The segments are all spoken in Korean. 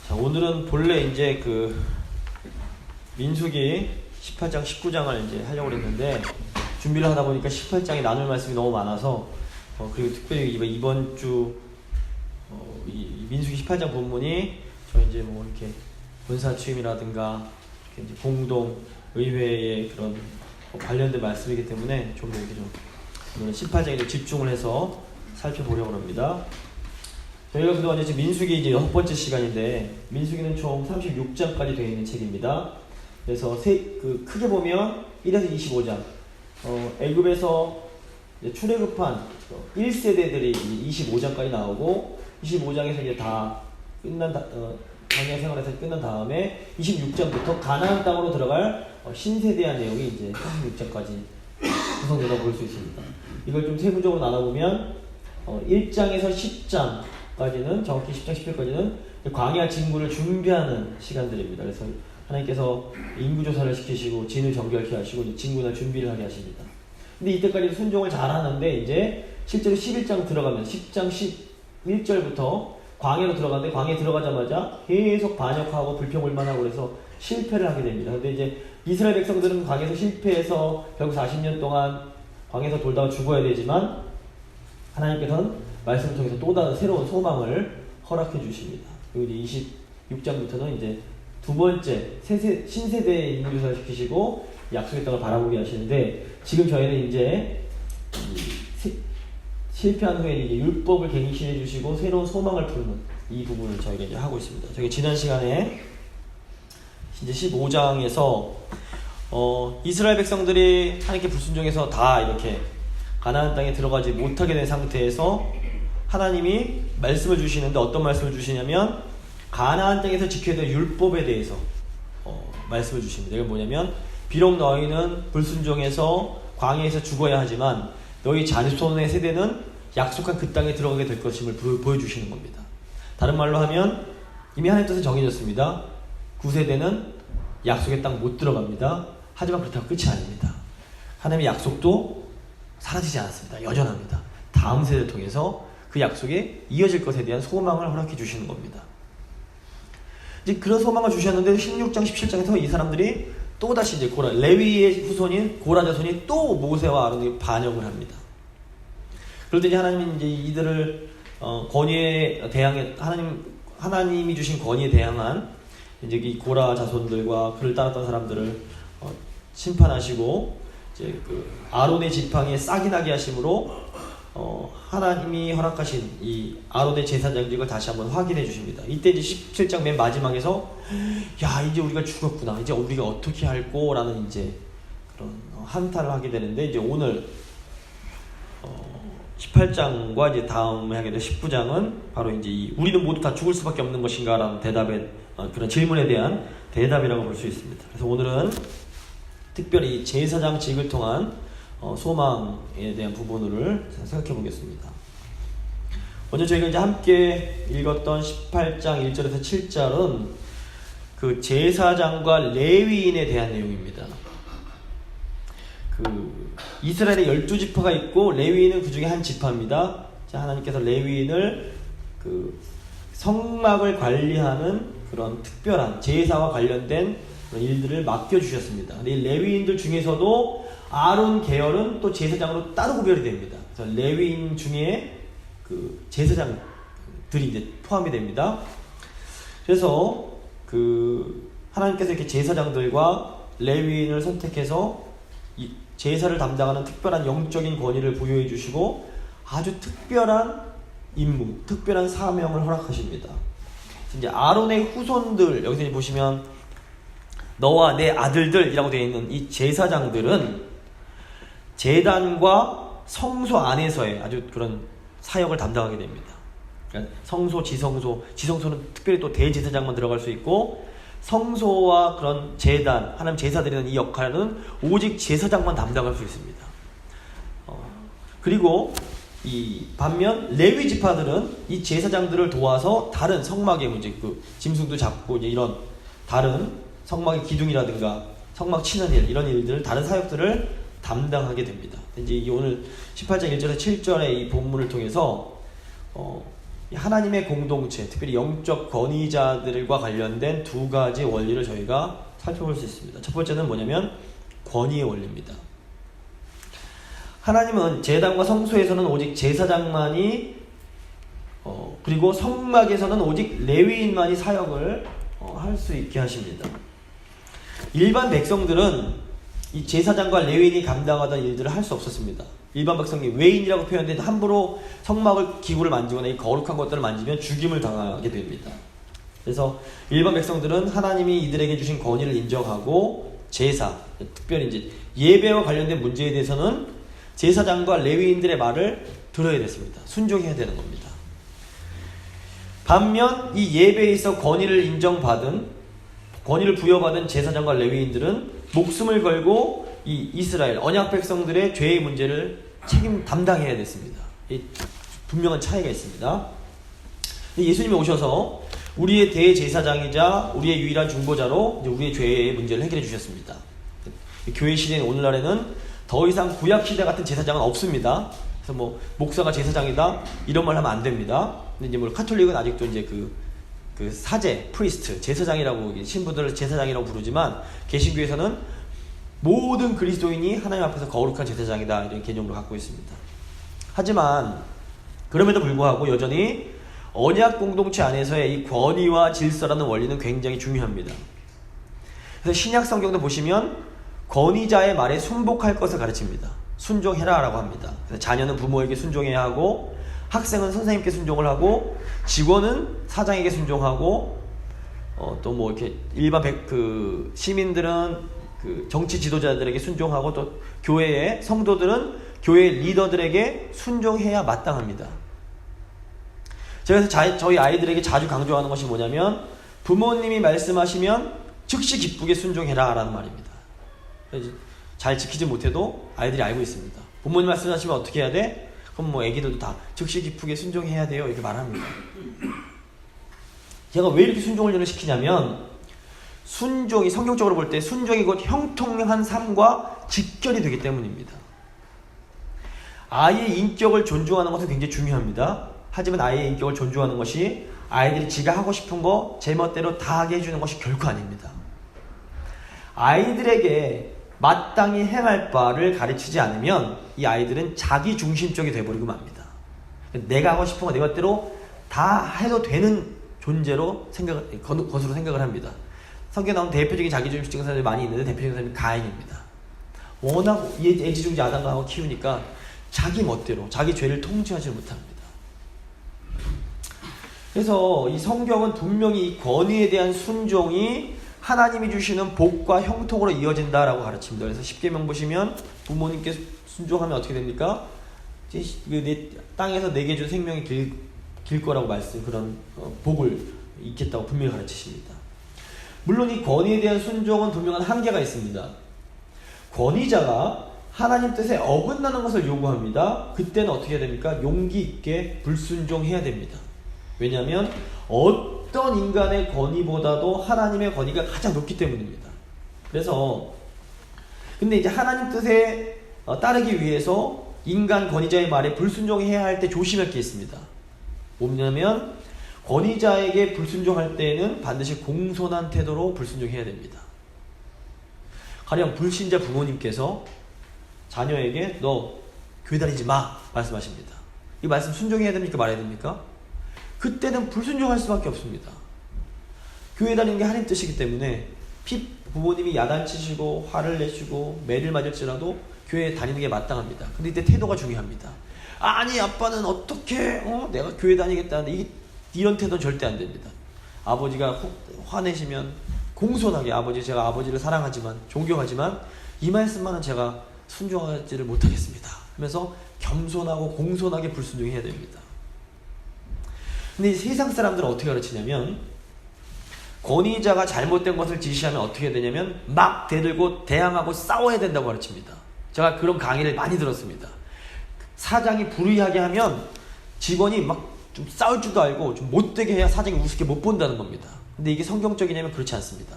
자, 오늘은 본래 이제 그 민수기 18장, 19장을 이제 하려고 했는데 준비를 하다 보니까 18장에 나눌 말씀이 너무 많아서 그리고 특별히 이번 주 이 민수기 18장 본문이 저 이제 뭐 이렇게 권사 취임이라든가 이렇게 이제 공동 의회의 그런 관련된 말씀이기 때문에 좀 더 이렇게 좀 오늘 18장에 집중을 해서 살펴보려고 합니다. 저희가 그동안 이제 민수기 이제 6번째 시간인데 민수기는 총 36장까지 되어 있는 책입니다. 그래서 크게 보면 1에서 25장 애굽에서 출애굽한 1세대들이 25장까지 나오고 25장에서 이제 다 광야 생활에서 끝난 다음에 26장부터 가나안 땅으로 들어갈 신세대에 대한 내용이 이제 36장까지 구성되다고 볼 수 있습니다. 이걸 좀 세부적으로 나눠보면 1장에서 10장까지는 정확히 10장 10절까지는 광야 진군을 준비하는 시간들입니다. 그래서 하나님께서 인구조사를 시키시고 진을 정결케 하시고 진군할 준비를 하게 하십니다. 근데 이때까지 순종을 잘 하는데 이제 실제로 11장 들어가면 10장 11절부터 광야로 들어가는데 광야에 들어가자마자 계속 반역하고 불평불만하고 그래서 실패를 하게 됩니다. 근데 이제 이스라엘 백성들은 광야에서 실패해서 결국 40년 동안 광야에서 돌다가 죽어야 되지만 하나님께서는 말씀을 통해서 또 다른 새로운 소망을 허락해 주십니다. 그리고 이제 26장부터는 이제 두 번째 신세대의 인구조사를 시키시고 약속의 땅을 바라보게 하시는데 지금 저희는 이제 실패한 후에 이제 율법을 갱신해 주시고 새로운 소망을 품는 이 부분을 저희가 이제 하고 있습니다. 저희 지난 시간에 이제 15장에서 이스라엘 백성들이 하나님께 불순종해서 다 이렇게 가나안 땅에 들어가지 못하게 된 상태에서 하나님이 말씀을 주시는데 어떤 말씀을 주시냐면 가나안 땅에서 지켜야 될 율법에 대해서 말씀을 주십니다. 이건 뭐냐면 비록 너희는 불순종해서 광야에서 죽어야 하지만 너희 자손의 세대는 약속한 그 땅에 들어가게 될 것임을 보여주시는 겁니다. 다른 말로 하면 이미 하나님 뜻은 정해졌습니다. 9세대는 약속의 땅 못 들어갑니다. 하지만 그렇다고 끝이 아닙니다. 하나님의 약속도 사라지지 않았습니다. 여전합니다. 다음 세대를 통해서 그 약속에 이어질 것에 대한 소망을 허락해 주시는 겁니다. 이제 그런 소망을 주셨는데 16장, 17장에서 이 사람들이 또다시 이제 레위의 후손인 고라 자손이 또 모세와 아론에게 반역을 합니다. 그럴 때 이제 하나님이 이제 이들을 권위에 대항해 하나님이 주신 권위에 대항한 이제 이 고라 자손들과 그를 따랐던 사람들을 심판하시고 이제 그 아론의 지팡이에 싹이 나게 하심으로 하나님이 허락하신 이 아론의 제사장직을 다시 한번 확인해 주십니다. 이때 이제 17장 맨 마지막에서 야 이제 우리가 죽었구나 이제 우리가 어떻게 할꼬 라는 이제 그런 한탄을 하게 되는데 이제 오늘 18장과 이제 다음에 하게 될 19장은 바로 이제 우리는 모두 다 죽을 수밖에 없는 것인가 라는 대답에 그런 질문에 대한 대답이라고 볼 수 있습니다. 그래서 오늘은 특별히 제사장직을 통한 소망에 대한 부분을 생각해 보겠습니다. 먼저 저희가 이제 함께 읽었던 18장 1절에서 7절은 그 제사장과 레위인에 대한 내용입니다. 이스라엘에 12지파가 있고 레위인은 그 중에 한 지파입니다. 자, 하나님께서 레위인을 그 성막을 관리하는 그런 특별한 제사와 관련된 그런 일들을 맡겨주셨습니다. 근데 이 레위인들 중에서도 아론 계열은 또 제사장으로 따로 구별이 됩니다. 그래서 레위인 중에 그 제사장들이 이제 포함이 됩니다. 그래서 그 하나님께서 이렇게 제사장들과 레위인을 선택해서 이 제사를 담당하는 특별한 영적인 권위를 부여해 주시고 아주 특별한 임무, 특별한 사명을 허락하십니다. 이제 아론의 후손들 여기서 보시면 너와 내 아들들이라고 되어 있는 이 제사장들은 제단과 성소 안에서의 아주 그런 사역을 담당하게 됩니다. 그러니까 성소, 지성소는 특별히 또 대제사장만 들어갈 수 있고 성소와 그런 제단, 하나님 제사 드리는 이 역할은 오직 제사장만 담당할 수 있습니다. 그리고 이 반면 레위 지파들은 이 제사장들을 도와서 다른 성막의 문제, 그 짐승도 잡고 이제 이런 다른 성막의 기둥이라든가 성막 치는 일 이런 일들을 다른 사역들을 담당하게 됩니다. 이제 오늘 18장 1절에서 7절의 이 본문을 통해서 하나님의 공동체, 특별히 영적 권위자들과 관련된 두 가지 원리를 저희가 살펴볼 수 있습니다. 첫 번째는 뭐냐면 권위의 원리입니다. 하나님은 제단과 성소에서는 오직 제사장만이 그리고 성막에서는 오직 레위인만이 사역을 할 수 있게 하십니다. 일반 백성들은 이 제사장과 레위인이 감당하던 일들을 할 수 없었습니다. 일반 백성이 외인이라고 표현된 함부로 성막을 기구를 만지거나 이 거룩한 것들을 만지면 죽임을 당하게 됩니다. 그래서 일반 백성들은 하나님이 이들에게 주신 권위를 인정하고 제사, 특별히 이제 예배와 관련된 문제에 대해서는 제사장과 레위인들의 말을 들어야 됐습니다. 순종해야 되는 겁니다. 반면 이 예배에 있어 권위를 부여받은 제사장과 레위인들은 목숨을 걸고 이 이스라엘 언약 백성들의 죄의 문제를 담당해야 됐습니다. 분명한 차이가 있습니다. 예수님이 오셔서 우리의 대제사장이자 우리의 유일한 중보자로 우리의 죄의 문제를 해결해 주셨습니다. 교회 시대인 오늘날에는 더 이상 구약 시대 같은 제사장은 없습니다. 그래서 뭐 목사가 제사장이다 이런 말 하면 안 됩니다. 근데 이제 뭐 카톨릭은 아직도 이제 그 사제, 프리스트, 제사장이라고 신부들을 제사장이라고 부르지만 개신교에서는 모든 그리스도인이 하나님 앞에서 거룩한 제사장이다 이런 개념으로 갖고 있습니다. 하지만 그럼에도 불구하고 여전히 언약 공동체 안에서의 이 권위와 질서라는 원리는 굉장히 중요합니다. 그래서 신약 성경도 보시면 권위자의 말에 순복할 것을 가르칩니다. 순종해라 라고 합니다. 그래서 자녀는 부모에게 순종해야 하고 학생은 선생님께 순종을 하고 직원은 사장에게 순종하고 또 뭐 이렇게 일반 시민들은 그 정치 지도자들에게 순종하고 또 교회의 성도들은 교회 리더들에게 순종해야 마땅합니다. 제가 그래서 저희 아이들에게 자주 강조하는 것이 뭐냐면 부모님이 말씀하시면 즉시 기쁘게 순종해라 라는 말입니다. 잘 지키지 못해도 아이들이 알고 있습니다. 부모님 말씀하시면 어떻게 해야 돼? 그럼 뭐 애기들도 다 즉시 기쁘게 순종해야 돼요 이렇게 말합니다. 제가 왜 이렇게 순종 훈련을 시키냐면 순종이 성경적으로 볼 때 순종이 곧 형통한 삶과 직결이 되기 때문입니다. 아이의 인격을 존중하는 것은 굉장히 중요합니다. 하지만 아이의 인격을 존중하는 것이 아이들이 지가 하고 싶은 거 제멋대로 다 하게 해주는 것이 결코 아닙니다. 아이들에게 마땅히 행할 바를 가르치지 않으면 이 아이들은 자기중심적이 되어버리고 맙니다. 내가 하고 싶은 거 내 멋대로 다 해도 되는 존재로 것으로 생각을 합니다. 성경에 나오는 대표적인 자기중심적인 사람들이 많이 있는데 대표적인 사람이 가인입니다. 워낙 애지중지 아담과 하고 키우니까 자기 멋대로 자기 죄를 통제하지 못합니다. 그래서 이 성경은 분명히 이 권위에 대한 순종이 하나님이 주시는 복과 형통으로 이어진다라고 가르칩니다. 그래서 십계명 보시면 부모님께 순종하면 어떻게 됩니까? 내 땅에서 내게 준 생명이 길 거라고 그런 복을 있겠다고 분명히 가르치십니다. 물론 이 권위에 대한 순종은 분명한 한계가 있습니다. 권위자가 하나님 뜻에 어긋나는 것을 요구합니다. 그때는 어떻게 해야 됩니까? 용기 있게 불순종해야 됩니다. 왜냐하면 어떤 인간의 권위보다도 하나님의 권위가 가장 높기 때문입니다. 그래서 근데 이제 하나님 뜻에 따르기 위해서 인간 권위자의 말에 불순종해야 할 때 조심할 게 있습니다. 뭐냐면 권위자에게 불순종할 때에는 반드시 공손한 태도로 불순종해야 됩니다. 가령 불신자 부모님께서 자녀에게 너 교회 다니지 마 말씀하십니다. 이 말씀 순종해야 됩니까 말해야 됩니까? 그때는 불순종할 수밖에 없습니다. 교회 다니는 게 하나님 뜻이기 때문에 부모님이 야단치시고 화를 내시고 매를 맞을지라도 교회에 다니는 게 마땅합니다. 근데 이때 태도가 중요합니다. 아니 아빠는 어떻게 내가 교회 다니겠다는데 이런 태도는 절대 안 됩니다. 아버지가 화내시면 공손하게 제가 아버지를 사랑하지만 존경하지만 이 말씀만은 제가 순종하지를 못하겠습니다 하면서 겸손하고 공손하게 불순종해야 됩니다. 근데 세상 사람들은 어떻게 가르치냐면 권위자가 잘못된 것을 지시하면 어떻게 되냐면 막 대들고 대항하고 싸워야 된다고 가르칩니다. 제가 그런 강의를 많이 들었습니다. 사장이 불의하게 하면 직원이 막 좀 싸울 줄도 알고 좀 못되게 해야 사장이 우습게 못 본다는 겁니다. 근데 이게 성경적이냐면 그렇지 않습니다.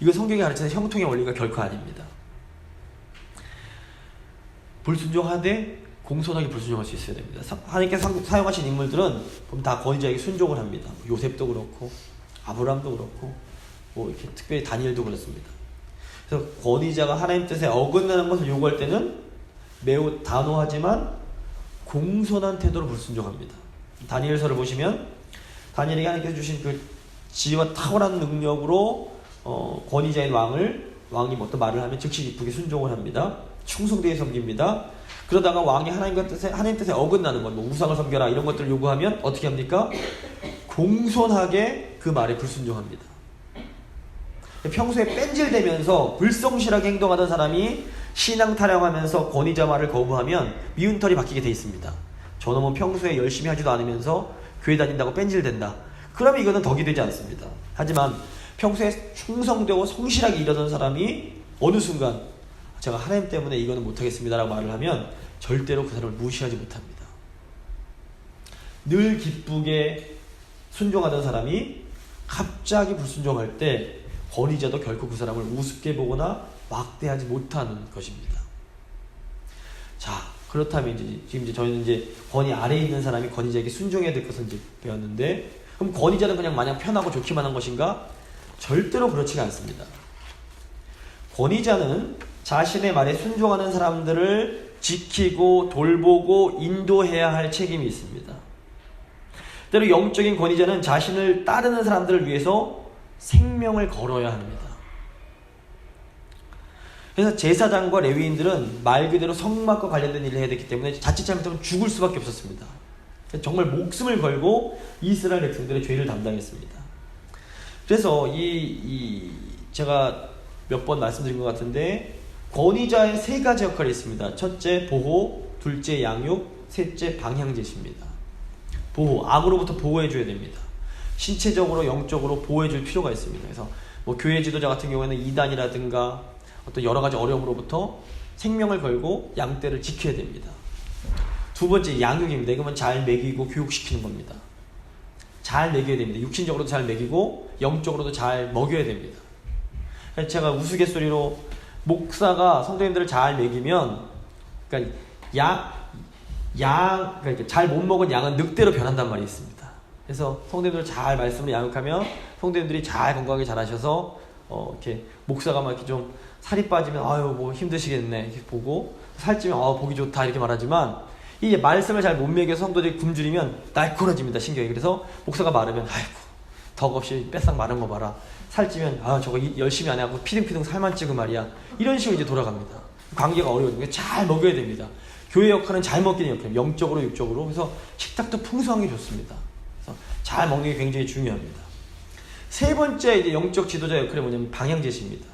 이거 성경이 가르치는 형통의 원리가 결코 아닙니다. 불순종하되 공손하게 불순종할 수 있어야 됩니다. 하나님께서 사용하신 인물들은 그럼 다 권위자에게 순종을 합니다. 요셉도 그렇고 아브라함도 그렇고 뭐 이렇게 특별히 다니엘도 그렇습니다. 그래서 권위자가 하나님 뜻에 어긋나는 것을 요구할 때는 매우 단호하지만 공손한 태도로 불순종합니다. 다니엘서를 보시면 다니엘에게 하나님께서 주신 그 지혜와 탁월한 능력으로 권위자인 왕이 어떤 말을 하면 즉시 기쁘게 순종을 합니다. 충성되게 섬깁니다. 그러다가 왕이 하나님 뜻에 어긋나는 것, 뭐 우상을 섬겨라 이런 것들을 요구하면 어떻게 합니까? 공손하게 그 말에 불순종합니다. 평소에 뺀질대면서 불성실하게 행동하던 사람이 신앙 타령하면서 권위자 말을 거부하면 미운 털이 박히게 돼 있습니다. 저놈은 평소에 열심히 하지도 않으면서 교회 다닌다고 뺀질댄다. 그러면 이거는 덕이 되지 않습니다. 하지만 평소에 충성되고 성실하게 일하던 사람이 어느 순간 제가 하나님 때문에 이거는 못하겠습니다 라고 말을 하면 절대로 그 사람을 무시하지 못합니다. 늘 기쁘게 순종하던 사람이 갑자기 불순종할 때 권위자도 결코 그 사람을 우습게 보거나 막대하지 못하는 것입니다. 자, 그렇다면 지금 저희는 권위 아래에 있는 사람이 권위자에게 순종해야 될 것을 배웠는데, 그럼 권위자는 그냥 마냥 편하고 좋기만 한 것인가? 절대로 그렇지가 않습니다. 권위자는 자신의 말에 순종하는 사람들을 지키고 돌보고 인도해야 할 책임이 있습니다. 때로 영적인 권위자는 자신을 따르는 사람들을 위해서 생명을 걸어야 합니다. 그래서 제사장과 레위인들은 말 그대로 성막과 관련된 일을 해야 됐기 때문에 자칫 잘못하면 죽을 수밖에 없었습니다. 정말 목숨을 걸고 이스라엘 백성들의 죄를 담당했습니다. 그래서 제가 몇 번 말씀드린 것 같은데 권위자의 세 가지 역할이 있습니다. 첫째 보호, 둘째 양육, 셋째 방향제시입니다. 보호, 악으로부터 보호해줘야 됩니다. 신체적으로 영적으로 보호해줄 필요가 있습니다. 그래서 뭐 교회 지도자 같은 경우에는 이단이라든가 어떤 여러 가지 어려움으로부터 생명을 걸고 양떼를 지켜야 됩니다. 두 번째 양육입니다. 이거는 잘 먹이고 교육시키는 겁니다. 잘 먹여야 됩니다. 육신적으로도 잘 먹이고 영적으로도 잘 먹여야 됩니다. 제가 우스갯소리로 목사가 성도님들을 잘 먹이면, 그러니까 그러니까 잘 못 먹은 양은 늑대로 변한단 말이 있습니다. 그래서 성도님들을 잘 말씀을 양육하면 성도님들이 잘 건강하게 자라셔서 이렇게 목사가 막 이렇게 좀 살이 빠지면 아유 뭐 힘드시겠네 이렇게 보고, 살찌면 보기 좋다 이렇게 말하지만, 이 말씀을 잘 못 먹여서 성도들이 굶주리면 날카로워집니다, 신경이. 그래서 목사가 마르면 아이고 덕없이 뺏싹 마른 거 봐라, 살찌면 저거 열심히 안 해갖고 피둥피둥 살만 찌고 말이야, 이런 식으로 이제 돌아갑니다. 관계가 어려워요. 잘 먹여야 됩니다. 교회 역할은 잘 먹기는 역할입니다. 영적으로 육적으로. 그래서 식탁도 풍성한 게 좋습니다. 그래서 잘 먹는 게 굉장히 중요합니다. 세 번째 이제 영적 지도자 역할이 뭐냐면 방향제시입니다.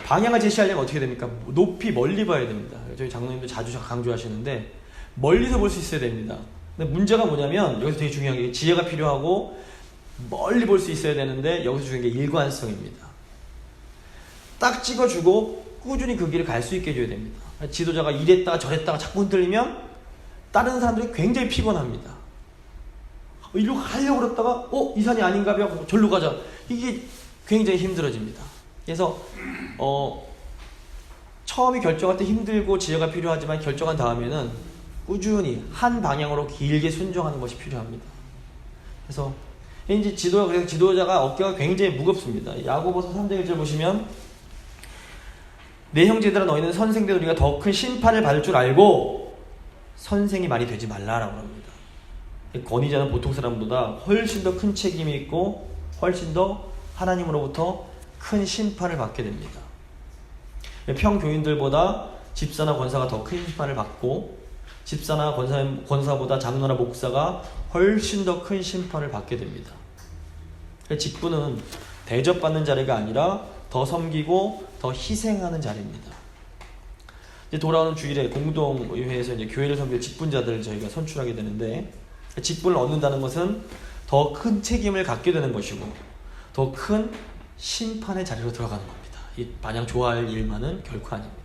방향을 제시하려면 어떻게 됩니까? 높이 멀리 봐야 됩니다. 저희 장로님도 자주 강조하시는데 멀리서 볼 수 있어야 됩니다. 근데 문제가 뭐냐면 여기서 되게 중요한 게 지혜가 필요하고 멀리 볼 수 있어야 되는데 여기서 중요한 게 일관성입니다. 딱 찍어주고 꾸준히 그 길을 갈 수 있게 해줘야 됩니다. 지도자가 이랬다가 저랬다가 자꾸 흔들리면 다른 사람들이 굉장히 피곤합니다. 이리로 가려고 그랬다가 이 산이 아닌가 봐, 절로 가자. 이게 굉장히 힘들어집니다. 그래서 처음에 결정할 때 힘들고 지혜가 필요하지만 결정한 다음에는 꾸준히 한 방향으로 길게 순종하는 것이 필요합니다. 그래서 이제 지도자가 어깨가 굉장히 무겁습니다. 야고보서 3장 1절 보시면 내 형제들아 너희는 선생된 우리가 더 큰 심판을 받을 줄 알고 선생이 많이 되지 말라라고 합니다. 권위자는 보통 사람보다 훨씬 더 큰 책임이 있고 훨씬 더 하나님으로부터 큰 심판을 받게 됩니다. 평교인들보다 집사나 권사가 더 큰 심판을 받고 집사나 권사보다 장로나 목사가 훨씬 더 큰 심판을 받게 됩니다. 직분은 대접받는 자리가 아니라 더 섬기고 더 희생하는 자리입니다. 이제 돌아오는 주일에 공동의회에서 이제 교회를 섬길 직분자들을 저희가 선출하게 되는데, 직분을 얻는다는 것은 더 큰 책임을 갖게 되는 것이고 더 큰 심판의 자리로 들어가는 겁니다. 마냥 좋아할 일만은 결코 아닙니다.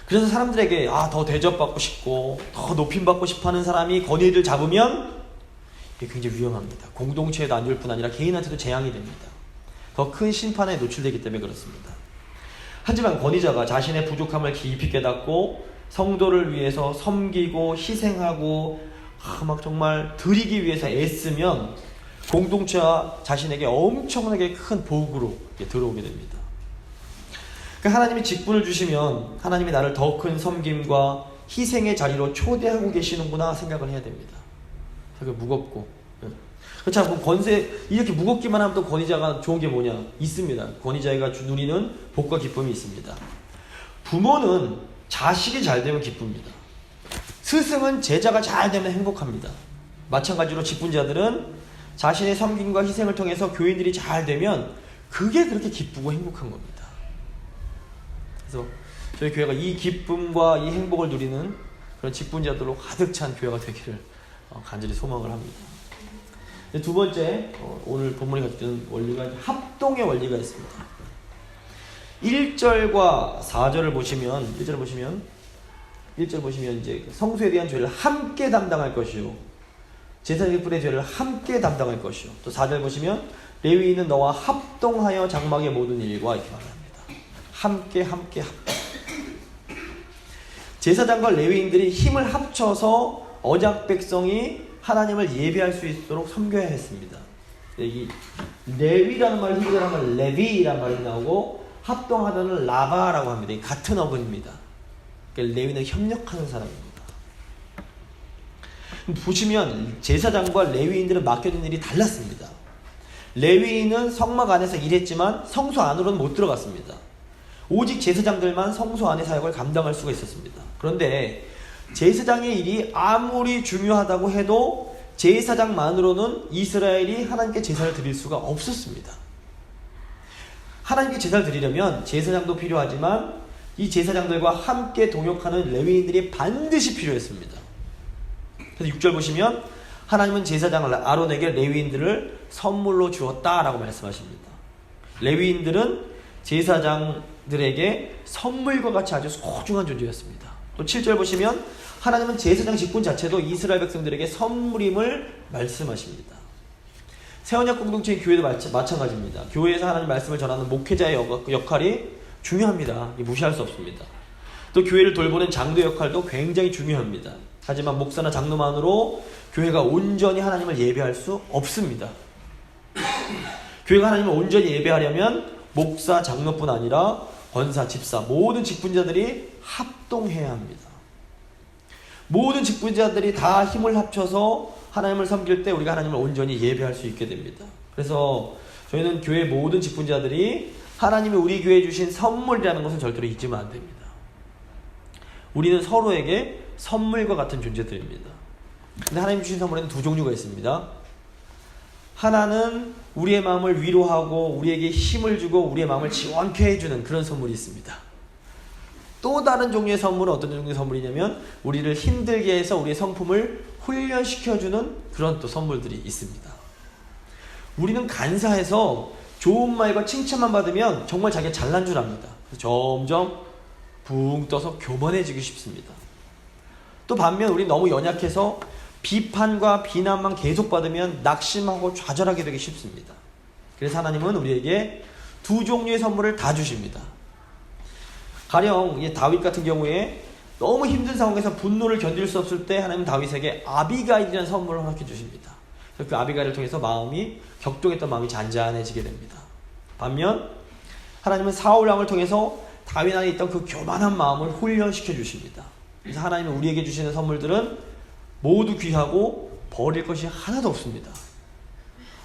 그래서 사람들에게 더 대접받고 싶고 더 높임받고 싶어하는 사람이 권위를 잡으면 이게 굉장히 위험합니다. 공동체에도 안 좋을 뿐 아니라 개인한테도 재앙이 됩니다. 더 큰 심판에 노출되기 때문에 그렇습니다. 하지만 권위자가 자신의 부족함을 깊이 깨닫고 성도를 위해서 섬기고 희생하고 막 정말 드리기 위해서 애쓰면 공동체와 자신에게 엄청나게 큰 복으로 들어오게 됩니다. 그러니까 하나님이 직분을 주시면 하나님이 나를 더 큰 섬김과 희생의 자리로 초대하고 계시는구나 생각을 해야 됩니다. 되게 무겁고. 그렇죠. 권세, 이렇게 무겁기만 하면 또 권위자가 좋은 게 뭐냐? 있습니다. 권위자가 누리는 복과 기쁨이 있습니다. 부모는 자식이 잘 되면 기쁩니다. 스승은 제자가 잘 되면 행복합니다. 마찬가지로 직분자들은 자신의 섬김과 희생을 통해서 교인들이 잘 되면 그게 그렇게 기쁘고 행복한 겁니다. 그래서 저희 교회가 이 기쁨과 이 행복을 누리는 그런 직분자들로 가득 찬 교회가 되기를 간절히 소망을 합니다. 두 번째, 오늘 본문이 가지고 있는 원리가 합동의 원리가 있습니다. 1절과 4절을 보시면, 1절 보시면 이제 성소에 대한 죄를 함께 담당할 것이요, 제사장의 죄를 함께 담당할 것이요. 또 4절 보시면 레위인은 너와 합동하여 장막의 모든 일과 이렇게 말합니다. 함께. 제사장과 레위인들이 힘을 합쳐서 언약 백성이 하나님을 예배할 수 있도록 섬겨야 했습니다. 이 레위라는 말, 히브리어로 하면 레비라는 말이 나오고 합동하다는 라바라고 합니다. 같은 어근입니다. 레위는 협력하는 사람입니다. 보시면 제사장과 레위인들은 맡겨진 일이 달랐습니다. 레위인은 성막 안에서 일했지만 성소 안으로는 못 들어갔습니다. 오직 제사장들만 성소 안의 사역을 감당할 수가 있었습니다. 그런데 제사장의 일이 아무리 중요하다고 해도 제사장만으로는 이스라엘이 하나님께 제사를 드릴 수가 없었습니다. 하나님께 제사를 드리려면 제사장도 필요하지만 이 제사장들과 함께 동역하는 레위인들이 반드시 필요했습니다. 그래서 6절 보시면 하나님은 제사장 아론에게 레위인들을 선물로 주었다라고 말씀하십니다. 레위인들은 제사장들에게 선물과 같이 아주 소중한 존재였습니다. 또 7절 보시면 하나님은 제사장 직분 자체도 이스라엘 백성들에게 선물임을 말씀하십니다. 새언약 공동체의 교회도 마찬가지입니다. 교회에서 하나님 말씀을 전하는 목회자의 역할이 중요합니다. 무시할 수 없습니다. 또 교회를 돌보는 장도 역할도 굉장히 중요합니다. 하지만 목사나 장로만으로 교회가 온전히 하나님을 예배할 수 없습니다. 교회가 하나님을 온전히 예배하려면 목사, 장로뿐 아니라 권사, 집사, 모든 직분자들이 합동해야 합니다. 모든 직분자들이 다 힘을 합쳐서 하나님을 섬길 때 우리가 하나님을 온전히 예배할 수 있게 됩니다. 그래서 저희는 교회 모든 직분자들이 하나님이 우리 교회에 주신 선물이라는 것은 절대로 잊으면 안 됩니다. 우리는 서로에게 선물과 같은 존재들입니다. 근데 하나님 주신 선물에는 두 종류가 있습니다. 하나는 우리의 마음을 위로하고 우리에게 힘을 주고 우리의 마음을 지원케 해주는 그런 선물이 있습니다. 또 다른 종류의 선물은 어떤 종류의 선물이냐면 우리를 힘들게 해서 우리의 성품을 훈련시켜주는 그런 또 선물들이 있습니다. 우리는 간사해서 좋은 말과 칭찬만 받으면 정말 자기가 잘난 줄 압니다. 그래서 점점 붕 떠서 교만해지기 쉽습니다. 또 반면 우리 너무 연약해서 비판과 비난만 계속 받으면 낙심하고 좌절하게 되기 쉽습니다. 그래서 하나님은 우리에게 두 종류의 선물을 다 주십니다. 가령 다윗 같은 경우에 너무 힘든 상황에서 분노를 견딜 수 없을 때 하나님은 다윗에게 아비가일이라는 선물을 허락해 주십니다. 그 아비가일을 통해서 마음이 격동했던 마음이 잔잔해지게 됩니다. 반면 하나님은 사울 왕을 통해서 다윗 안에 있던 그 교만한 마음을 훈련시켜 주십니다. 그래서 하나님은 우리에게 주시는 선물들은 모두 귀하고 버릴 것이 하나도 없습니다.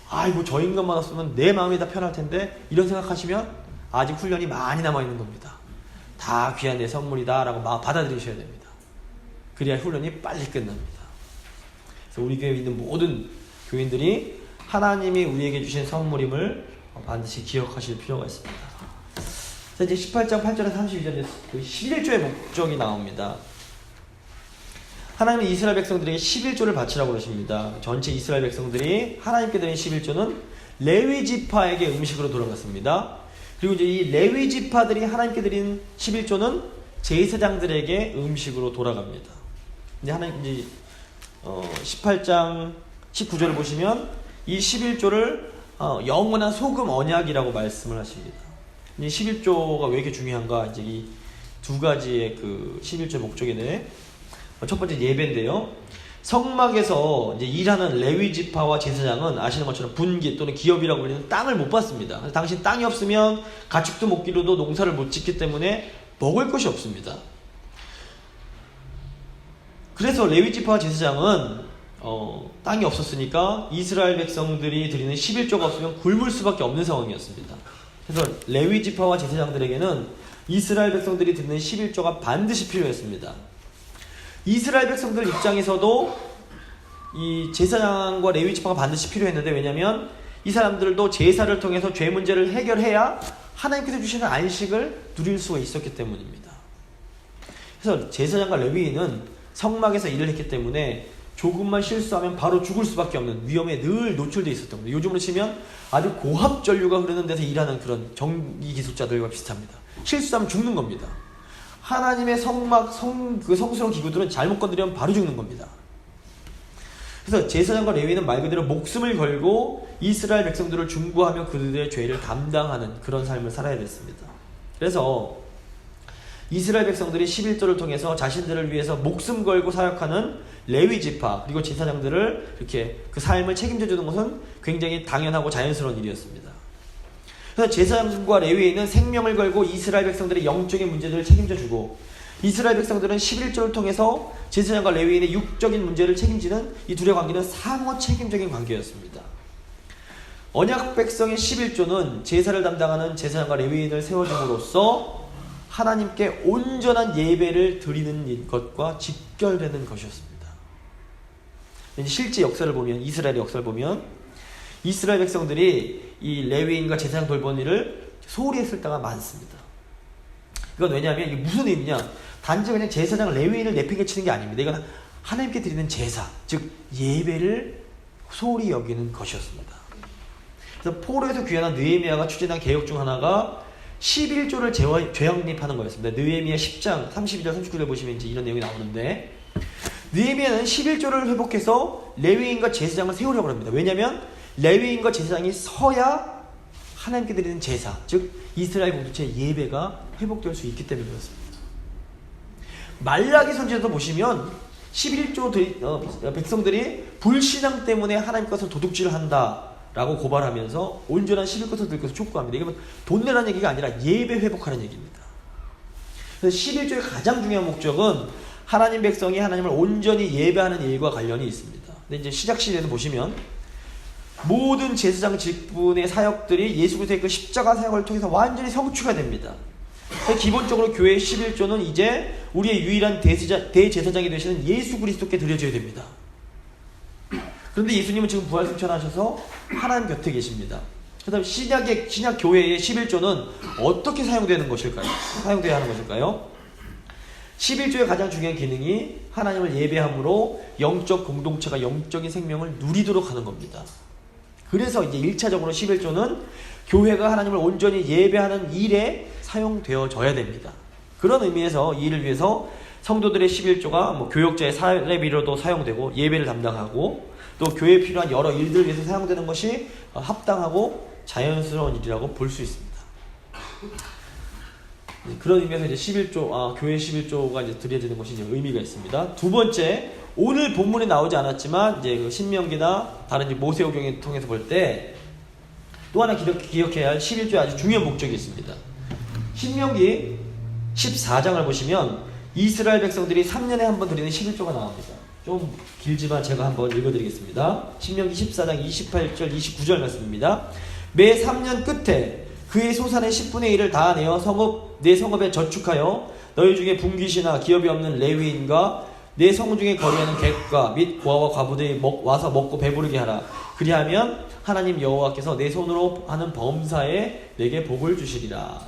아이고 저 인간만 없으면 내 마음이 다 편할 텐데 이런 생각하시면 아직 훈련이 많이 남아있는 겁니다. 다 귀한 내 선물이다 라고 받아들이셔야 됩니다. 그래야 훈련이 빨리 끝납니다. 그래서 우리 교회에 있는 모든 교인들이 하나님이 우리에게 주신 선물임을 반드시 기억하실 필요가 있습니다. 자, 이제 18장 8절에서 32절에 11조의 목적이 나옵니다. 하나님은 이스라엘 백성들에게 11조를 바치라고 그러십니다. 전체 이스라엘 백성들이 하나님께 드린 11조는 레위 지파에게 음식으로 돌아갔습니다. 그리고 이제 이 레위 지파들이 하나님께 드린 11조는 제사장들에게 음식으로 돌아갑니다. 이제 하나님 이제 18장 19절을 보시면 이 11조를 영원한 소금 언약이라고 말씀을 하십니다. 이 11조가 왜 이렇게 중요한가? 이제 이 두 가지의 그 11조의 목적이네. 첫 번째 예배인데요. 성막에서 이제 일하는 레위 지파와 제사장은 아시는 것처럼 분기 또는 기업이라고 불리는 땅을 못 받습니다. 그래서 당시 땅이 없으면 가축도 못 기르도 농사를 못 짓기 때문에 먹을 것이 없습니다. 그래서 레위 지파와 제사장은 땅이 없었으니까 이스라엘 백성들이 드리는 11조가 없으면 굶을 수밖에 없는 상황이었습니다. 그래서 레위 지파와 제사장들에게는 이스라엘 백성들이 드리는 11조가 반드시 필요했습니다. 이스라엘 백성들 입장에서도 이 제사장과 레위 지파가 반드시 필요했는데, 왜냐하면 이 사람들도 제사를 통해서 죄 문제를 해결해야 하나님께서 주시는 안식을 누릴 수가 있었기 때문입니다. 그래서 제사장과 레위인은 성막에서 일을 했기 때문에 조금만 실수하면 바로 죽을 수밖에 없는 위험에 늘 노출되어 있었던 겁니다. 요즘으로 치면 아주 고압 전류가 흐르는 데서 일하는 그런 전기 기술자들과 비슷합니다. 실수하면 죽는 겁니다. 하나님의 성막, 그 성스러운 기구들은 잘못 건드리면 바로 죽는 겁니다. 그래서 제사장과 레위는 말 그대로 목숨을 걸고 이스라엘 백성들을 중보하며 그들의 죄를 담당하는 그런 삶을 살아야 됐습니다. 그래서 이스라엘 백성들이 11조를 통해서 자신들을 위해서 목숨 걸고 사역하는 레위 지파 그리고 제사장들을 이렇게 그 삶을 책임져 주는 것은 굉장히 당연하고 자연스러운 일이었습니다. 그래서 제사장과 레위인은 생명을 걸고 이스라엘 백성들의 영적인 문제들을 책임져 주고, 이스라엘 백성들은 11조를 통해서 제사장과 레위인의 육적인 문제를 책임지는 이 둘의 관계는 상호 책임적인 관계였습니다. 언약 백성의 11조는 제사를 담당하는 제사장과 레위인을 세워줌으로써 하나님께 온전한 예배를 드리는 것과 직결되는 것이었습니다. 실제 역사를 보면, 이스라엘의 역사를 보면 이스라엘 백성들이 이 레위인과 제사장 돌보는 일을 소홀히 했을 때가 많습니다. 이건 왜냐하면 이게 무슨 의미냐, 단지 그냥 제사장 레위인을 내팽개치는 게 아닙니다. 이건 하나님께 드리는 제사, 즉 예배를 소홀히 여기는 것이었습니다. 그래서 포로에서 귀환한 느헤미야가 추진한 개혁 중 하나가 11조를 재확립하는 거였습니다. 느헤미야 10장 32절 39절 보시면 이제 이런 내용이 나오는데, 느헤미야는 11조를 회복해서 레위인과 제사장을 세우려고 합니다. 왜냐하면 레위인과 제사장이 서야 하나님께 드리는 제사, 즉 이스라엘 공동체의 예배가 회복될 수 있기 때문에 그렇습니다. 말라기 선지자도 보시면 11조 백성들이 불신앙 때문에 하나님 것을 도둑질을 한다라고 고발하면서 온전한 11것을 드릴 것을 촉구합니다. 이게 돈 내라는 얘기가 아니라 예배 회복하는 얘기입니다. 그래서 11조의 가장 중요한 목적은 하나님 백성이 하나님을 온전히 예배하는 일과 관련이 있습니다. 근데 이제 시작 시대에는 보시면 모든 제사장 직분의 사역들이 예수 그리스도의 그 십자가 사역을 통해서 완전히 성취가 됩니다. 기본적으로 교회의 11조는 이제 우리의 유일한 대제사장이 되시는 예수 그리스도께 드려져야 됩니다. 그런데 예수님은 지금 부활 승천하셔서 하나님 곁에 계십니다. 그다음 신약 교회의 11조는 어떻게 사용되는 것일까요? 사용되어야 하는 것일까요? 11조의 가장 중요한 기능이 하나님을 예배함으로 영적 공동체가 영적인 생명을 누리도록 하는 겁니다. 그래서 이제 1차적으로 11조는 교회가 하나님을 온전히 예배하는 일에 사용되어져야 됩니다. 그런 의미에서 이 일을 위해서 성도들의 11조가 뭐 교역자의 사례비로도 사용되고 예배를 담당하고 또 교회에 필요한 여러 일들을 위해서 사용되는 것이 합당하고 자연스러운 일이라고 볼 수 있습니다. 그런 의미에서 이제 11조, 교회 11조가 이제 드려지는 것이 이제 의미가 있습니다. 두 번째, 오늘 본문에 나오지 않았지만 이제 그 신명기나 다른 이제 모세오경을 통해서 볼 때 또 하나 기억해야 할 11조의 아주 중요한 목적이 있습니다. 신명기 14장을 보시면 이스라엘 백성들이 3년에 한 번 드리는 11조가 나옵니다. 좀 길지만 제가 한번 읽어드리겠습니다. 신명기 14장 28절 29절 말씀입니다. 매 3년 끝에 그의 소산의 10분의 1을 다 내어 내 성읍에 저축하여 너희 중에 분깃이나 기업이 없는 레위인과 내 성읍 중에 거류하는 객과 및 고아와 과부들이 와서 먹고 배부르게 하라. 그리하면 하나님 여호와께서 내 손으로 하는 범사에 내게 복을 주시리라.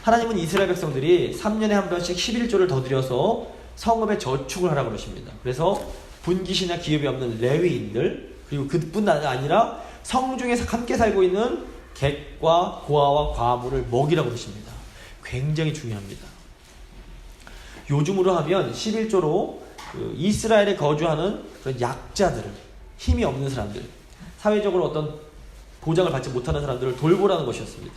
하나님은 이스라엘 백성들이 3년에 한 번씩 11조를 더 드려서 성읍에 저축을 하라고 그러십니다. 그래서 분깃이나 기업이 없는 레위인들, 그리고 그뿐 아니라 성 중에서 함께 살고 있는 객과 고아와 과부를 먹이라고 그러십니다. 굉장히 중요합니다. 요즘으로 하면 11조로 이스라엘에 거주하는 그런 약자들을, 힘이 없는 사람들, 사회적으로 어떤 보장을 받지 못하는 사람들을 돌보라는 것이었습니다.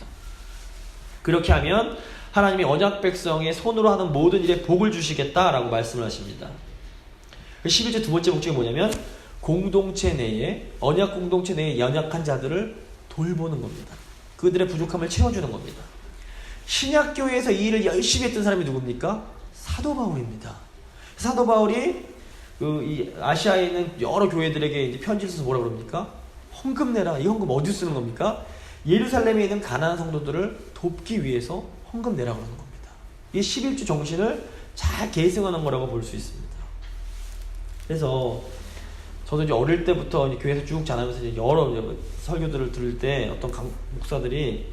그렇게 하면 하나님이 언약 백성의 손으로 하는 모든 일에 복을 주시겠다라고 말씀을 하십니다. 11조 두 번째 목적이 뭐냐면 공동체 내에 언약 공동체 내에 연약한 자들을 돌보는 겁니다. 그들의 부족함을 채워주는 겁니다. 신약교회에서 이 일을 열심히 했던 사람이 누굽니까? 사도 바울입니다. 사도 바울이 이 아시아에 있는 여러 교회들에게 이제 편지를 써서 뭐라 그럽니까? 헌금 내라. 이 헌금 어디 쓰는 겁니까? 예루살렘에 있는 가난한 성도들을 돕기 위해서 헌금 내라 그러는 겁니다. 이 11조 정신을 잘 계승하는 거라고 볼 수 있습니다. 그래서 저도 이제 어릴 때부터 이제 교회에서 쭉 자라면서 이제 여러 설교들을 들을 때 어떤 목사들이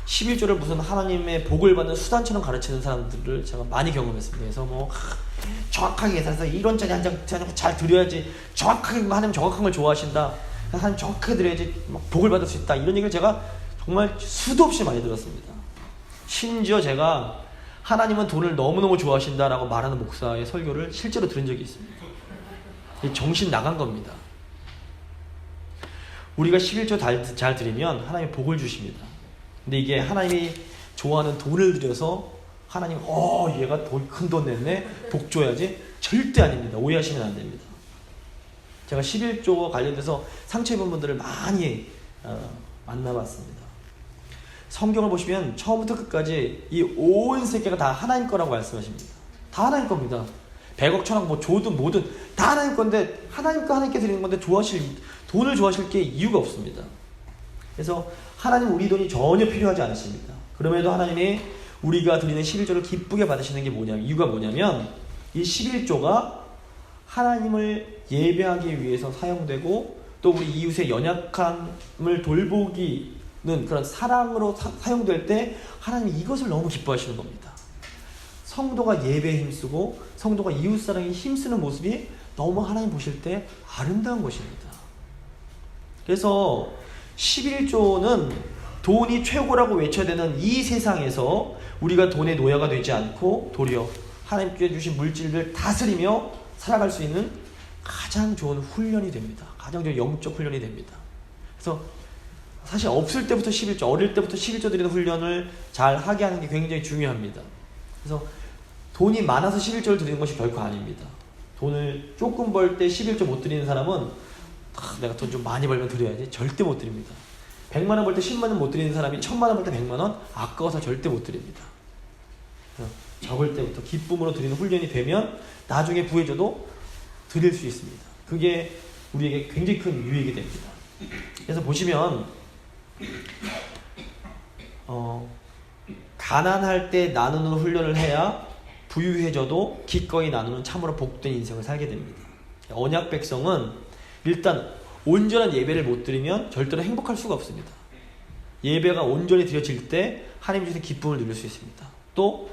11조를 무슨 하나님의 복을 받는 수단처럼 가르치는 사람들을 제가 많이 경험했습니다. 그래서 뭐 정확하게 계산해서 이런 짜리 한 장 잘 드려야지, 정확하게 하나님 정확한 걸 좋아하신다, 하나님 정확하게 드려야지 복을 받을 수 있다, 이런 얘기를 제가 정말 수도 없이 많이 들었습니다. 심지어 제가 하나님은 돈을 너무너무 좋아하신다라고 말하는 목사의 설교를 실제로 들은 적이 있습니다. 정신 나간 겁니다. 우리가 11조 잘 드리면 하나님이 복을 주십니다. 근데 이게 하나님이 좋아하는 돈을 들여서 하나님 얘가 큰 돈 냈네, 복 줘야지, 절대 아닙니다. 오해하시면 안 됩니다. 제가 11조와 관련돼서 상처 입은 분들을 많이 만나봤습니다. 성경을 보시면 처음부터 끝까지 이 온 세계가 다 하나님 거라고 말씀하십니다. 다 하나님 겁니다. 100억, 1000억, 뭐 조든 뭐든 다 하나님 건데, 하나님 거 하나님께 드리는 건데 돈을 좋아하실 게 이유가 없습니다. 그래서 하나님 우리 돈이 전혀 필요하지 않으십니다. 그럼에도 하나님이 우리가 드리는 11조를 기쁘게 받으시는 게 뭐냐면, 이유가 뭐냐면 이 11조가 하나님을 예배하기 위해서 사용되고, 또 우리 이웃의 연약함을 돌보기는 그런 사랑으로 사용될 때 하나님이 이것을 너무 기뻐하시는 겁니다. 성도가 예배에 힘쓰고 성도가 이웃사랑에 힘쓰는 모습이 너무 하나님 보실 때 아름다운 것입니다. 그래서 11조는 돈이 최고라고 외쳐야 되는 이 세상에서 우리가 돈의 노예가 되지 않고 도리어 하나님께 주신 물질을 다스리며 살아갈 수 있는 가장 좋은 훈련이 됩니다. 가장 좋은 영적 훈련이 됩니다. 그래서 사실 없을 때부터 11조, 어릴 때부터 11조 드리는 훈련을 잘 하게 하는 게 굉장히 중요합니다. 그래서 돈이 많아서 11조를 드리는 것이 결코 아닙니다. 돈을 조금 벌 때 11조 못 드리는 사람은 내가 돈 좀 많이 벌면 드려야지, 절대 못 드립니다. 100만 원 벌 때 10만 원 못 드리는 사람이 1000만 원 벌 때 100만 원 아까워서 절대 못 드립니다. 적을 때부터 기쁨으로 드리는 훈련이 되면 나중에 부해져도 드릴 수 있습니다. 그게 우리에게 굉장히 큰 유익이 됩니다. 그래서 보시면 가난할 때 나누는 훈련을 해야 부유해져도 기꺼이 나누는 참으로 복된 인생을 살게 됩니다. 언약 백성은 일단 온전한 예배를 못 드리면 절대로 행복할 수가 없습니다. 예배가 온전히 드려질 때 하나님 주신 기쁨을 누릴 수 있습니다. 또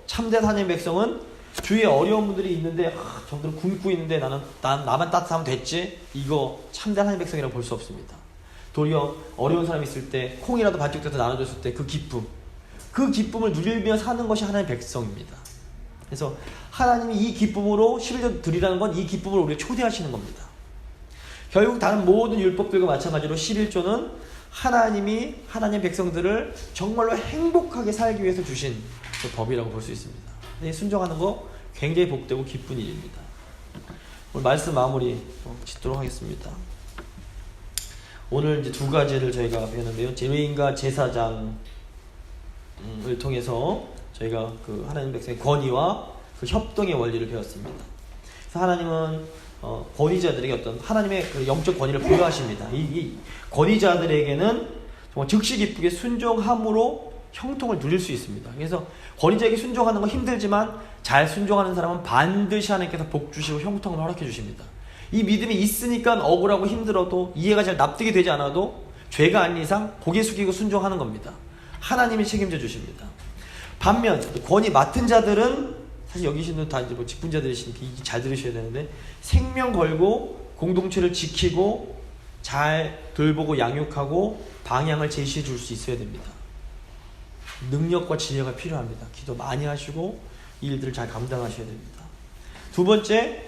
참된 하나님 백성은 주위에 어려운 분들이 있는데 저들은 굶고 있는데 나만 따뜻하면 됐지, 이거 참된 하나님 백성이라고 볼 수 없습니다. 도리어 어려운 사람이 있을 때 콩이라도 반쪽돼서 나눠줬을 때 그 기쁨을 누리며 사는 것이 하나님의 백성입니다. 그래서 하나님이 이 기쁨으로 11조 드리라는 건 이 기쁨을 우리가 초대하시는 겁니다. 결국 다른 모든 율법들과 마찬가지로 11조는 하나님이 하나님의 백성들을 정말로 행복하게 살기 위해서 주신 그 법이라고 볼 수 있습니다. 순종하는 거 굉장히 복되고 기쁜 일입니다. 오늘 말씀 마무리 짓도록 하겠습니다. 오늘 이제 두 가지를 저희가 배웠는데요. 제외인과 제사장을 통해서 저희가 그 하나님 백성의 권위와 그 협동의 원리를 배웠습니다. 그래서 하나님은 권위자들에게 어떤 하나님의 그 영적 권위를 부여하십니다. 이 권위자들에게는 정말 즉시 기쁘게 순종함으로 형통을 누릴 수 있습니다. 그래서 권위자에게 순종하는 건 힘들지만 잘 순종하는 사람은 반드시 하나님께서 복 주시고 형통을 허락해 주십니다. 이 믿음이 있으니까 억울하고 힘들어도 이해가 잘 납득이 되지 않아도 죄가 아닌 이상 고개 숙이고 순종하는 겁니다. 하나님이 책임져 주십니다. 반면 권위 맡은 자들은 사실 여기 계신 분들 다 이제 직분자들이시니까 잘 들으셔야 되는데, 생명 걸고 공동체를 지키고 잘 돌보고 양육하고 방향을 제시해 줄 수 있어야 됩니다. 능력과 지혜가 필요합니다. 기도 많이 하시고 이 일들을 잘 감당하셔야 됩니다. 두 번째,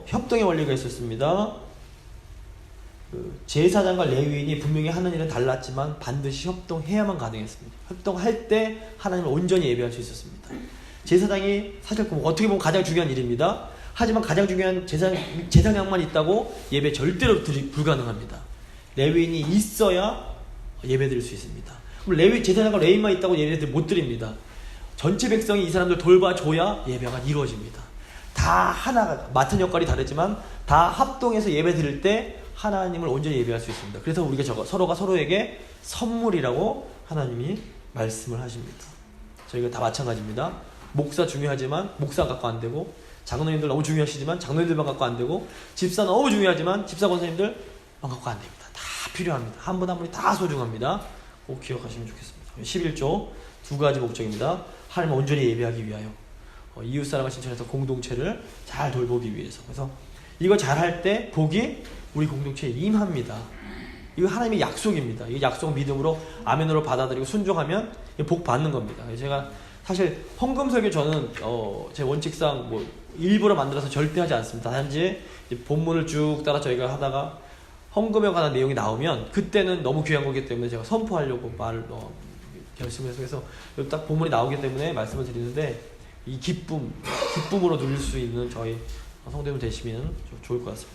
협동의 원리가 있었습니다. 제사장과 레위인이 분명히 하는 일은 달랐지만 반드시 협동해야만 가능했습니다. 협동할 때 하나님을 온전히 예배할 수 있었습니다. 제사장이 사실 어떻게 보면 가장 중요한 일입니다. 하지만 가장 중요한 제사장만 있다고 예배 절대로 불가능합니다. 레위인이 있어야 예배 드릴 수 있습니다. 그럼 제사장과 레위인만 있다고 예배를 못 드립니다. 전체 백성이 이 사람들 돌봐줘야 예배가 이루어집니다. 다 하나가 맡은 역할이 다르지만 다 합동해서 예배 드릴 때 하나님을 온전히 예배할 수 있습니다. 그래서 우리가 서로가 서로에게 선물이라고 하나님이 말씀을 하십니다. 저희가 다 마찬가지입니다. 목사 중요하지만 목사 갖고 안 되고, 장로님들 너무 중요하시지만 장로님들만 갖고 안 되고, 집사 너무 중요하지만 집사 권사님들만 갖고 안 됩니다. 다 필요합니다. 한 분 한 분이 다 소중합니다. 꼭 기억하시면 좋겠습니다. 11조 두 가지 목적입니다. 하나님을 온전히 예배하기 위하여, 이웃사랑을 실천해서 공동체를 잘 돌보기 위해서. 그래서 이거 잘할 때 복이 우리 공동체에 임합니다. 이거 하나님의 약속입니다. 이 약속 믿음으로 아멘으로 받아들이고 순종하면 복 받는 겁니다. 제가 사실 헌금설교 저는 제 원칙상 일부러 만들어서 절대 하지 않습니다. 단지 본문을 쭉 따라 저희가 하다가 헌금에 관한 내용이 나오면 그때는 너무 귀한 거기 때문에 제가 선포하려고 결심해서, 그래서 딱 본문이 나오기 때문에 말씀을 드리는데, 이 기쁨으로 누릴 수 있는 저희 성도님 되시면 좋을 것 같습니다.